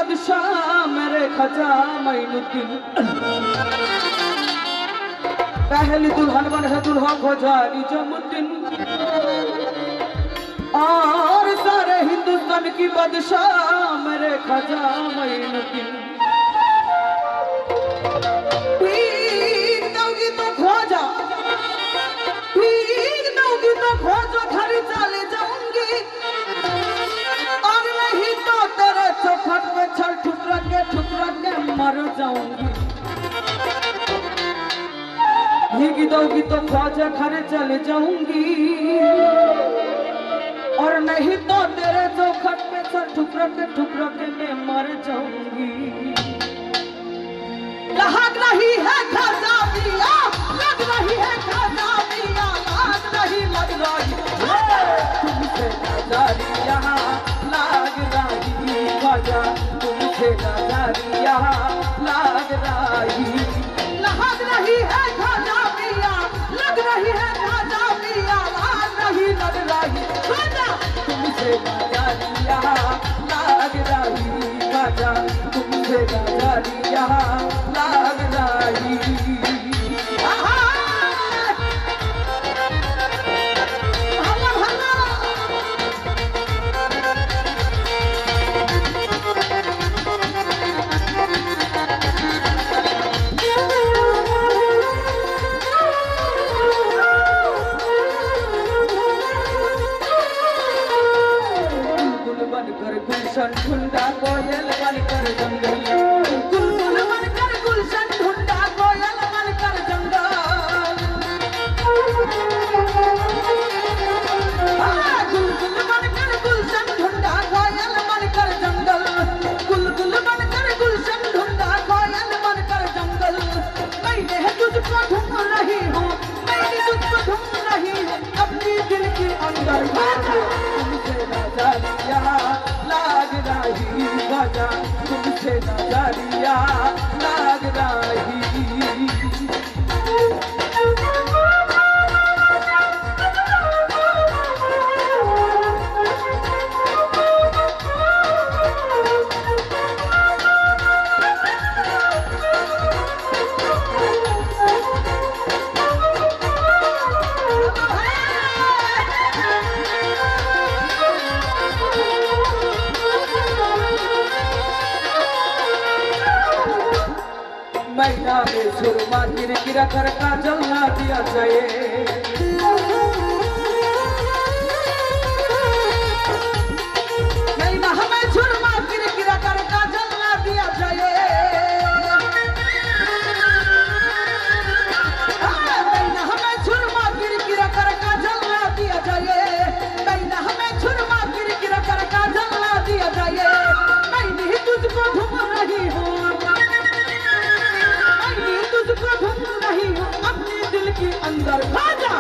बादशाह मेरे खजा मोइनुद्दीन। पहली दुल्हन बन है दुल्हा खोजा निजामुद्दीन। और सारे हिंदुस्तान की बादशाह मेरे खजा मोइनुद्दीन। भीख दोगी तो खोजा, भीख दोगी तो खोजो, घर चले जाऊंगी, और नहीं तो तेरे चौखट पे छल ठुकरा के मर जाऊंगी। भीग दोगी तो ख्वाजा घर चले जाऊंगी, और नहीं तो तेरे चौखट पे छल ठुकरा के मैं मर जाऊंगी। लग रही है खाजा मिया, लग रही है खाजा मिया, लग रही तुमसे नजरिया, लग रही खाजा तुमसे नजरिया, लग रही है खाजा मिया, लग रही है खाजा मिया, लग रही खाजा तुमसे नजरिया, लग रही खाजा तुमसे नजरिया, लग रही। गुलशन ढूंढा कोयल बनकर जंगल, गुलगुल बनकर गुलशन ढूंढा कोयल बनकर जंगल। गुलगुल बनकर गुलशन ढूंढा कोयल बनकर जंगल, गुलगुल बनकर गुलशन ढूंढा कोयल बनकर जंगल। मैंने तुझको ढूंढ रही हूँ, मैंने तुझको ढूंढ रही हूँ अपनी दिल के अंदर। तुमसे नजरिया लाग रही खाजा तुमसे नजरिया, लाग रही। मैना में सुरमा गिरा कर काजल ना दिया जाए, मैना हमें सुरमा गिरा कर काजल ना दिया जाए। मैना हमें सुरमा गिरा कर काजल ना दिया जाए, मैना हमें सुरमा गिरा कर काजल ना दिया जाए। मैंने ही तुझको ढूंढ रही हूँ, तुझको ढूंढ रही हूँ अपने दिल के अंदर। खाजा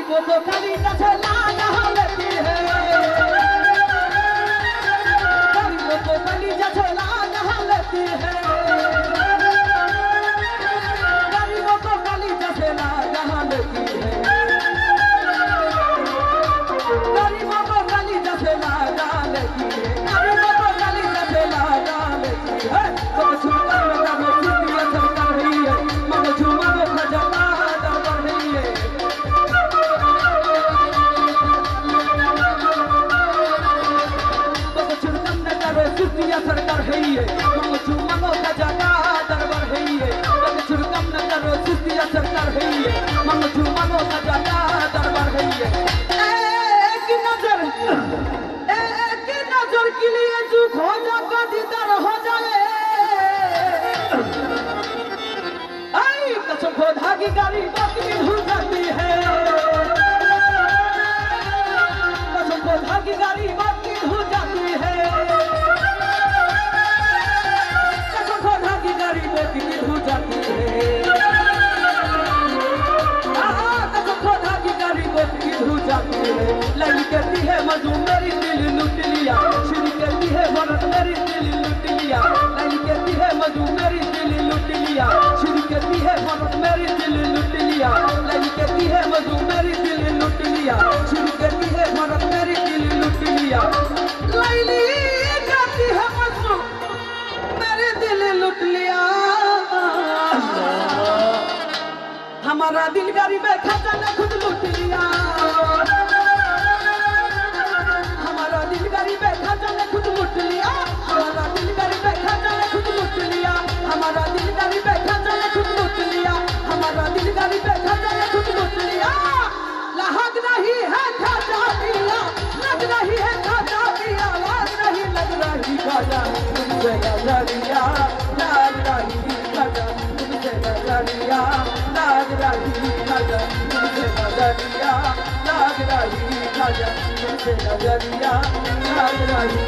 वो तो कली जैसे लागा लेती है, वो तो कली जैसे लागा लेती है, वो तो कली जैसे लागा लेती है, वो तो कली जैसे लागा लेती है, वो तो कली जैसे लागा लेती है। वो छुपा में वो सीधी असर कर रही है, मगर छुपा में खजाना दर कर रही है। सीधी असर कर रही है, मगर छुपा में खजाना दर कर रही है। छुड़कम न करो सीधी असर कर रही है, मगर छुपा में खजाना दर कर रही है। एक नजर के लिए चूक हो जा का दीदार हो जाए, आई कसम खुदा की गाड़ी बाकी हो जाती है, कसम खुदा की गाड़ी बाकी हो जाती है, कसम खुदा की गाड़ी बाकी हो जाती है, कसम खुदा की गाड़ी बाकी हो जाती है। लड़ी कहती है मजू मेरी दिल लुट लिया, श्री कहती है भरत मेरी दिल लुट लिया, लड़ी कहती है मजू मेरी दिल लुट लिया, श्री कहती है भरत मेरी दिल लुट लिया, लड़ी कहती है मजू मेरी दिल लुट लिया, श्री कहती है भरत मेरी दिल लुट लिया। लैली कहती है मजू मेरी दिल लुट लिया, हमारा दिल गरीब खजाना खुद लुट लिया, हमारा दिल गरीब खजाना खुद लुट लिया, हमारा दिल गरीब खजाना खुद लुट लिया, हमारा दिल गरीब खजाना खुद लुट लिया, हमारा दिल गरीब खजाना खुद लुट लिया। लग रही है खजा दिया, लग रही है खजा दिया, लग रही खजा तुमसे नजरिया, लग रही खजा तुमसे नजरिया, लग रही खजा तुमसे नजरिया, लग रही खजा तुमसे नजरिया, लग रही